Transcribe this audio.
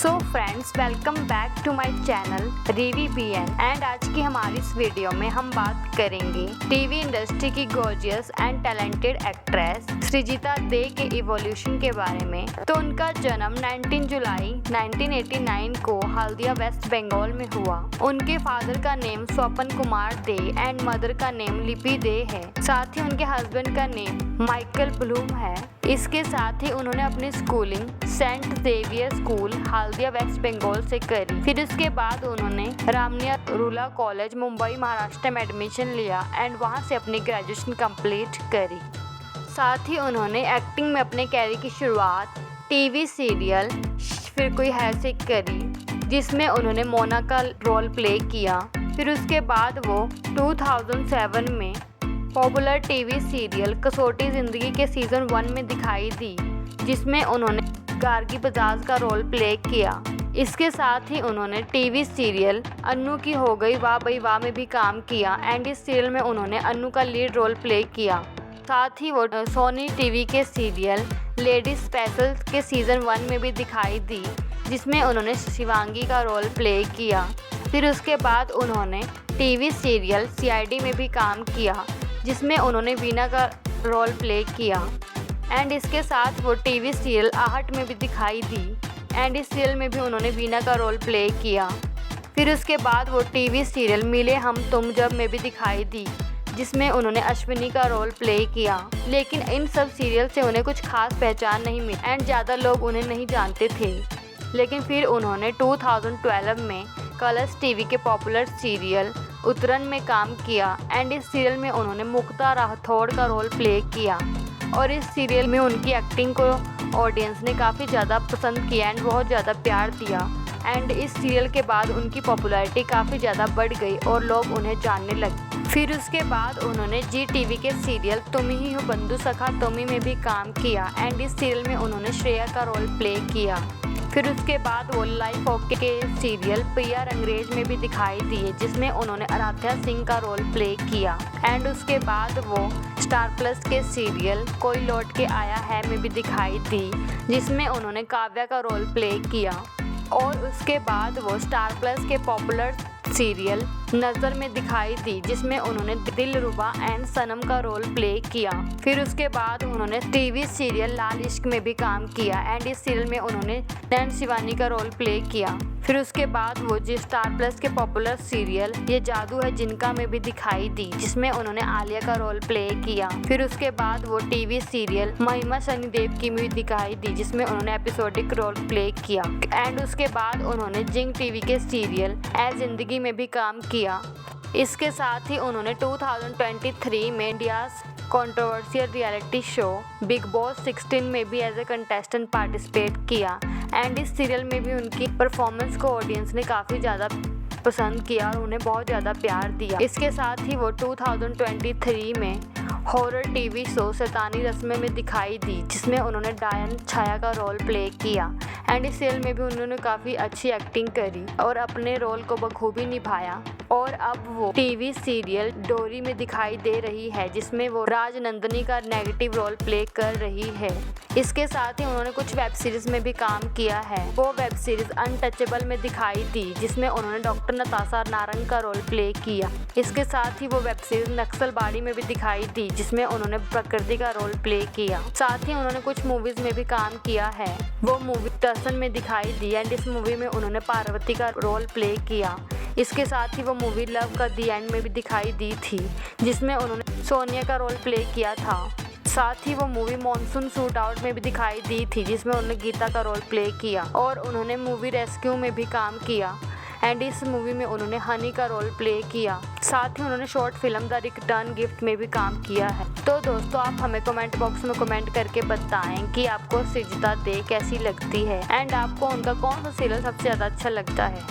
So friends, welcome back to my channel रीवी बीएन। And आज की हमारी इस वीडियो में हम बात करेंगे टीवी इंडस्ट्री की gorgeous and talented actress Srijita De के इवोल्यूशन के बारे में। तो उनका जन्म 19 जुलाई 1989 को हल्दिया वेस्ट बंगाल में हुआ। उनके फादर का name Swapan Kumar they and mother का नेम लिपि दे है। साथ ही उनके हस्बैंड का नेम माइकल ब्लूम है। इसके साथ ही उन्होंने अपनी schooling Saint Xavier school Haldia West Bengal से करी। फिर उसके बाद उन्होंने रामनिया रूरल कॉलेज मुंबई महाराष्ट्र में एडमिशन लिया एंड वहां से अपनी ग्रेजुएशन कंप्लीट करी। साथ ही उन्होंने एक्टिंग में अपने कैरियर की शुरुआत टीवी सीरियल फिर कोई है से करी, जिसमें उन्होंने मोना का रोल प्ले किया। फिर उसके बाद वो 2007 में पॉपुलर टीवी सीरियल कसौटी जिंदगी के सीजन 1 में दिखाई दी, जिसमें उन्होंने गार्गी बजाज का रोल प्ले किया। इसके साथ ही उन्होंने टीवी सीरियल अन्नू की हो गई वाह भाई वाह में भी काम किया एंड इस सीरियल में उन्होंने अन्नू का लीड रोल प्ले किया। साथ ही वो सोनी टीवी के सीरियल लेडी स्पेशल के सीजन 1 में भी दिखाई दी, जिसमें उन्होंने शिवांगी का रोल प्ले किया। फिर उसके बाद उन्होंने टीवी सीरियल सीआईडी में भी काम किया, जिसमें उन्होंने वीना का रोल प्ले किया। एंड इसके साथ वो टीवी सीरियल आहट में भी दिखाई दी एंड इस सीरियल में भी उन्होंने वीना का रोल प्ले किया। फिर उसके बाद वो टीवी सीरियल मिले हम तुम जब में भी दिखाई दी, जिसमें उन्होंने अश्विनी का रोल प्ले किया। लेकिन इन सब सीरियल से उन्हें कुछ खास पहचान नहीं मिली एंड ज़्यादा लोग उन्हें नहीं जानते थे। लेकिन फिर उन्होंने 2012 में कलर्स टीवी के पॉपुलर सीरियल उतरन में काम किया एंड इस सीरियल में उन्होंने मुक्ता राठौड़ का रोल प्ले किया। और इस सीरियल में उनकी एक्टिंग को ऑडियंस ने काफ़ी ज़्यादा पसंद किया एंड बहुत ज़्यादा प्यार दिया। एंड इस सीरियल के बाद उनकी पॉपुलैरिटी काफ़ी ज़्यादा बढ़ गई और लोग उन्हें जानने लगे। फिर उसके बाद उन्होंने जी टीवी के सीरियल तुम ही हो बंधु सखा तुम्ही में भी काम किया एंड इस सीरियल में उन्होंने श्रेया का रोल प्ले किया। फिर उसके बाद वो लाइफ ओके के सीरियल प्रिया अंग्रेज में भी दिखाई दिए, जिसमें उन्होंने आराध्या सिंह का रोल प्ले किया। एंड उसके बाद वो स्टार प्लस के सीरियल कोई लौट के आया है में भी दिखाई दी, जिसमें उन्होंने काव्या का रोल प्ले किया। और उसके बाद वो स्टार प्लस के पॉपुलर सीरियल नज़र में दिखाई दी, जिसमें उन्होंने दिलरुबा एंड सनम का रोल प्ले किया। फिर उसके बाद उन्होंने टीवी सीरियल लाल इश्क में भी काम किया एंड इस सीरियल में उन्होंने नैन शिवानी का रोल प्ले किया। फिर उसके बाद वो जी स्टार प्लस के पॉपुलर सीरियल ये जादू है जिनका में भी दिखाई दी, जिसमें उन्होंने आलिया का रोल प्ले किया। फिर उसके बाद वो टीवी सीरियल महिमा शनिदेव की में दिखाई दी, जिसमें उन्होंने एपिसोडिक रोल प्ले किया। एंड उसके बाद उन्होंने जिंग टीवी के सीरियल ए जिंदगी में भी काम किया। इसके साथ ही उन्होंने 2023 में India controversial reality show big boss 16 में भी एज ए कंटेस्टेंट पार्टिसिपेट किया एंड इस सीरियल में भी उनकी परफॉर्मेंस को ऑडियंस ने काफ़ी ज़्यादा पसंद किया और उन्हें बहुत ज़्यादा प्यार दिया। इसके साथ ही वो 2023 में हॉरर टीवी शो शैतानी रस्में में दिखाई दी, जिसमें उन्होंने डायन छाया का रोल प्ले किया। एंड इस सीरियल में भी उन्होंने काफ़ी अच्छी एक्टिंग करी और अपने रोल को बखूबी निभाया। और अब वो टीवी सीरियल डोरी में दिखाई दे रही है, जिसमें वो राजनंदनी का नेगेटिव रोल प्ले कर रही है। इसके साथ ही उन्होंने कुछ वेब सीरीज में भी काम किया है। वो वेब सीरीज अनटचेबल में दिखाई दी, जिसमें उन्होंने डॉक्टर नताशा नारंग का रोल प्ले किया। इसके साथ ही वो वेब सीरीज नक्सलबाड़ी में भी दिखाई दी, जिसमें उन्होंने प्रकृति का रोल प्ले किया। साथ ही उन्होंने कुछ मूवीज में भी काम किया है। वो मूवी टसन में दिखाई दी एंड इस मूवी में उन्होंने पार्वती का रोल प्ले किया। इसके साथ ही वो मूवी लव का दी एंड में भी दिखाई दी थी, जिसमें उन्होंने सोनिया का रोल प्ले किया था। साथ ही वो मूवी मॉनसून शूट आउट में भी दिखाई दी थी, जिसमें उन्होंने गीता का रोल प्ले किया। और उन्होंने मूवी रेस्क्यू में भी काम किया एंड इस मूवी में उन्होंने हनी का रोल प्ले किया। साथ ही उन्होंने short film the return gift में भी काम किया है। तो दोस्तों, आप हमें कमेंट बॉक्स में कमेंट करके बताएं कि आपको सृजिता दे कैसी लगती है एंड आपको उनका कौन सा सीरियल सबसे ज़्यादा अच्छा लगता है।